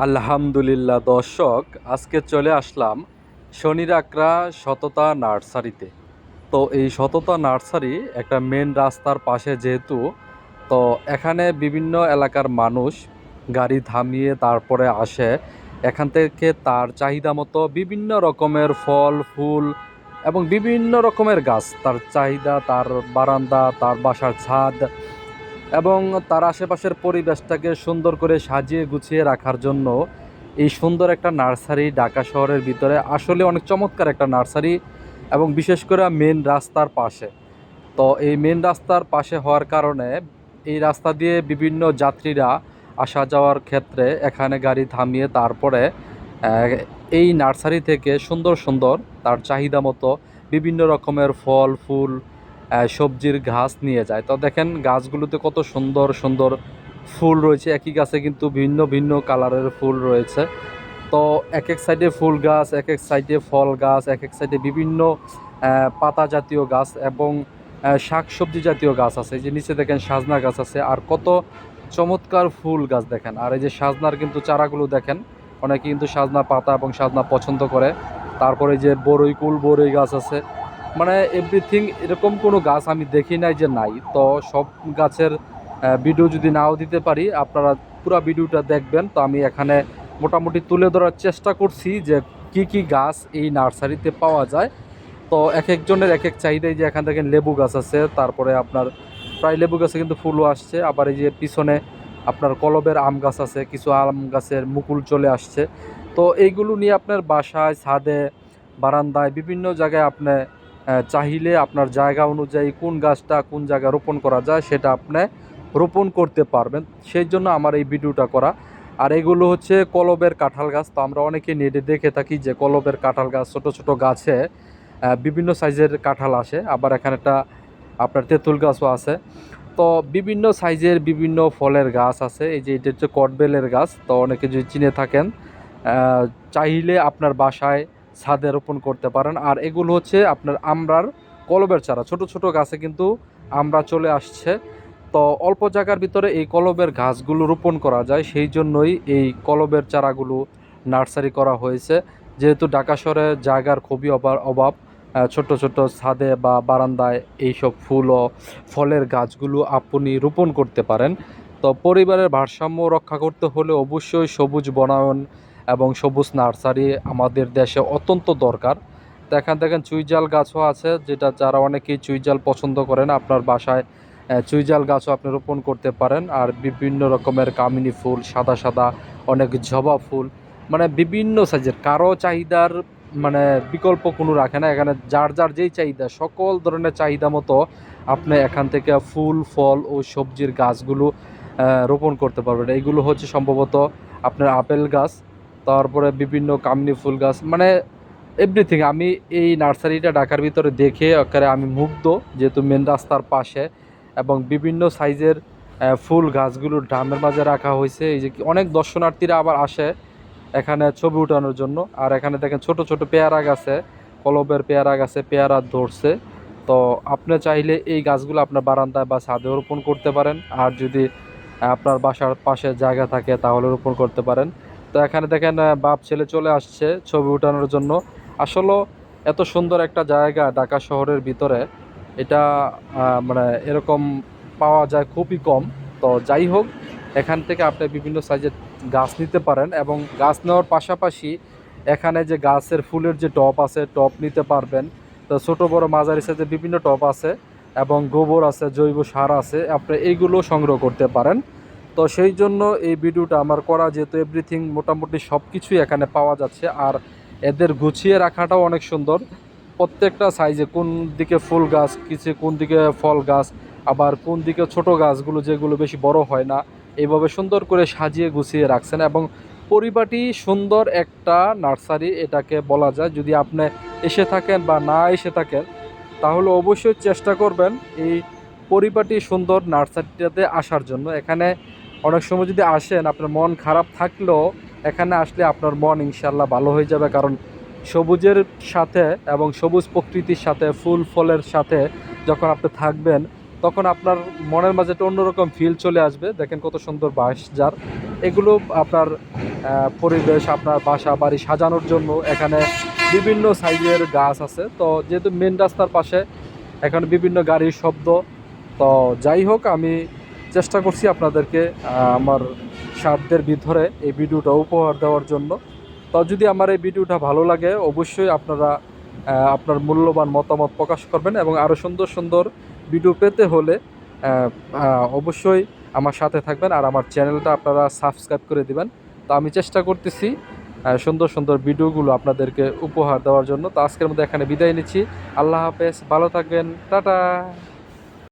আলহামদুলিল্লাহ দর্শক, আজকে চলে আসলাম শনির আকরা সততা নার্সারিতে। তো এই সততা নার্সারি একটা মেন রাস্তার পাশে যেহেতু, তো এখানে বিভিন্ন এলাকার মানুষ গাড়ি থামিয়ে তারপরে আসে। এখান থেকে তার চাহিদা মতো বিভিন্ন রকমের ফল ফুল এবং বিভিন্ন রকমের গাছ, তার চাহিদা, তার বারান্দা, তার বাসার ছাদ এবং তার আশেপাশের পরিবেশটাকে সুন্দর করে সাজিয়ে গুছিয়ে রাখার জন্য এই সুন্দর একটা নার্সারি ঢাকা শহরের ভিতরে আসলে অনেক চমৎকার একটা নার্সারি, এবং বিশেষ করে মেন রাস্তার পাশে। তো এই মেন রাস্তার পাশে হওয়ার কারণে এই রাস্তা দিয়ে বিভিন্ন যাত্রীরা আসা যাওয়ার ক্ষেত্রে এখানে গাড়ি থামিয়ে তারপরে এই নার্সারি থেকে সুন্দর সুন্দর তার চাহিদা মতো বিভিন্ন রকমের ফল ফুল সবজির গাছ নিয়ে যায়। তো দেখেন গাছগুলোতে কত সুন্দর সুন্দর ফুল রয়েছে, একই গাছে কিন্তু ভিন্ন ভিন্ন কালারের ফুল রয়েছে। তো এক এক সাইডে ফুল গাছ, এক এক সাইডে ফল গাছ, এক এক সাইডে বিভিন্ন পাতা জাতীয় গাছ এবং শাক সবজি জাতীয় গাছ আছে। এই যে নিচে দেখেন সাজনা গাছ আছে, আর কত চমৎকার ফুল গাছ দেখেন। আর এই যে সাজনার কিন্তু চারাগুলো দেখেন, অনেকে কিন্তু সাজনা পাতা এবং সাজনা পছন্দ করে। তারপরে যে বড়ই কুল বড়ই গাছ আছে, মানে এভরিথিং, এরকম কোনো গাছ আমি দেখি নাই যে নাই। তো সব গাছের ভিডিও যদি নাও দিতে পারি, আপনারা পুরো ভিডিওটা দেখবেন। তো আমি এখানে মোটামুটি তুলে ধরার চেষ্টা করছি যে কি কি গাছ এই নার্সারিতে পাওয়া যায়। তো এক একজনের এক এক চাহিদাই, যে এখান থেকে লেবু গাছ আছে, তারপরে আপনার প্রায় লেবু গাছে কিন্তু ফুলও আসছে। আবার এই যে পিছনে আপনার কলবের আম গাছ আছে, কিছু আম গাছের মুকুল চলে আসছে। তো এইগুলো নিয়ে আপনার বাসায়, ছাদে, বারান্দায় বিভিন্ন জায়গায় আপনি চাইলে আপনার জায়গা অনুযায়ী কোন গাছটা কোন জায়গায় রোপণ করা যায় সেটা আপনি রোপণ করতে পারবেন। সেই জন্য আমার এই ভিডিওটা করা। আর এগুলো হচ্ছে কলবের কাঁঠাল গাছ। তো আমরা অনেকে নেটে দেখে থাকি যে কলবের কাঁঠাল গাছ, ছোট ছোট গাছে বিভিন্ন সাইজের কাঁঠাল আসে। আবার এখানে একটা আপনার তেঁতুল গাছও আছে। তো বিভিন্ন সাইজের বিভিন্ন ফলের গাছ আছে। এই যে এটা হচ্ছে কটবেলের গাছ। তো অনেকে যদি চিনে থাকেন, আহ, চাইলে আপনার বাসায় ছাদে রোপণ করতে পারেন। আর এগুলো হচ্ছে আপনার আমড়ার কলবের চারা, ছোট ছোট গাছে কিন্তু আমড়া চলে আসছে। তো অল্প জায়গার ভিতরে এই কলবের গাছগুলো রোপণ করা যায়, সেই জন্যই এই কলবের চারাগুলো নার্সারি করা হয়েছে। যেহেতু ঢাকা শহরে জায়গার খুবই অভাব, ছোট ছোট ছাদে বা বারান্দায় এইসব ফুল ও ফলের গাছগুলো আপনি রোপণ করতে পারেন। তো পরিবারের ভারসাম্য রক্ষা করতে হলে অবশ্যই সবুজ বনায়ন এবং সবুজ নার্সারি আমাদের দেশে অত্যন্ত দরকার। তো এখান দেখেন চুইঝাল গাছও আছে, যেটা যারা অনেকেই চুইঝাল পছন্দ করেন, আপনার বাসায় চুইঝাল গাছও আপনি রোপণ করতে পারেন। আর বিভিন্ন রকমের কামিনী ফুল, সাদা সাদা অনেক জবা ফুল, মানে বিভিন্ন সাইজের, কারো চাহিদার মানে বিকল্প কোনো রাখে না। এখানে যার যার যেই চাহিদা, সকল ধরনের চাহিদা মতো আপনি এখান থেকে ফুল ফল ও সবজির গাছগুলো রোপণ করতে পারবেন। এইগুলো হচ্ছে সম্ভবত আপনার আপেল গাছ, তারপরে বিভিন্ন কামিনী ফুল গাছ, মানে এভরিথিং। আমি এই নার্সারিটা ঢাকার ভিতরে দেখে একেবারে আমি মুগ্ধ, যেহেতু মেন রাস্তার পাশে এবং বিভিন্ন সাইজের ফুল গাছগুলো ড্রামের মাঝে রাখা হয়েছে। এই যে অনেক দর্শনার্থীরা আবার আসে এখানে ছবি উঠানোর জন্য। আর এখানে দেখেন ছোট ছোট পেয়ারা গাছে, কলবের পেয়ারা গাছে পেয়ারা ধরছে। তো আপনি চাইলে এই গাছগুলো আপনার বারান্দায় বা ছাদে রোপণ করতে পারেন। আর যদি আপনার বাসার পাশে জায়গা থাকে তাহলে রোপণ করতে পারেন। তো এখানে দেখেন বাপ ছেলে চলে আসছে ছবি উঠানোর জন্য। আসলে এত সুন্দর একটা জায়গা ঢাকা শহরের ভিতরে, এটা মানে এরকম পাওয়া যায় খুবই কম। তো যাই হোক, এখান থেকে আপনি বিভিন্ন সাইজের গাছ নিতে পারেন, এবং গাছ নেওয়ার পাশাপাশি এখানে যে গাছের ফুলের যে টব আছে, টব নিতে পারবেন। তো ছোটো বড় মাঝারি সাইজের বিভিন্ন টব আছে, এবং গোবর আছে, জৈব সার আছে, আপনি এইগুলো সংগ্রহ করতে পারেন। তো সেই জন্য এই ভিডিওটা আমার করা, যেহেতু এভরিথিং মোটামুটি সব কিছুই এখানে পাওয়া যাচ্ছে। আর এদের গুছিয়ে রাখাটাও অনেক সুন্দর, প্রত্যেকটা সাইজে কোন দিকে ফুল গাছ, কিছু কোন দিকে ফল গাছ, আবার কোন দিকে ছোট গাছগুলো যেগুলো বেশি বড় হয় না, এইভাবে সুন্দর করে সাজিয়ে গুছিয়ে রাখছেন। এবং পরিপাটি সুন্দর একটা নার্সারি এটাকে বলা যায়। যদি আপনি এসে থাকেন বা না এসে থাকেন, তাহলে অবশ্যই চেষ্টা করবেন এই পরিপাটি সুন্দর নার্সারিটাতে আসার জন্য। এখানে অনেক সময় যদি আসেন, আপনার মন খারাপ থাকলেও এখানে আসলে আপনার মন ইনশাল্লাহ ভালো হয়ে যাবে। কারণ সবুজের সাথে এবং সবুজ প্রকৃতির সাথে ফুল ফলের সাথে যখন আপনি থাকবেন, তখন আপনার মনের মাঝে একটা অন্যরকম ফিল চলে আসবে। দেখেন কত সুন্দর বাঁশঝাড়, এগুলো আপনার পরিবেশ, আপনার বাসা বাড়ি সাজানোর জন্য এখানে বিভিন্ন সাইজের গাছ আছে। তো যেহেতু মেন রাস্তার পাশে এখানে বিভিন্ন গাড়ির শব্দ, তো যাই হোক আমি চেষ্টা করছি আপনাদেরকে আমার সাধ্যের ভিতরে এই ভিডিওটা উপহার দেওয়ার জন্য। তো যদি আমার এই ভিডিওটা ভালো লাগে অবশ্যই আপনারা আপনার মূল্যবান মতামত প্রকাশ করবেন, এবং আরও সুন্দর সুন্দর ভিডিও পেতে হলে অবশ্যই আমার সাথে থাকবেন আর আমার চ্যানেলটা আপনারা সাবস্ক্রাইব করে দিবেন। তো আমি চেষ্টা করতেছি সুন্দর সুন্দর ভিডিওগুলো আপনাদেরকে উপহার দেওয়ার জন্য। তো আজকের মধ্যে এখানে বিদায় নিচ্ছি। আল্লাহ হাফেজ, ভালো থাকবেন, টাটা।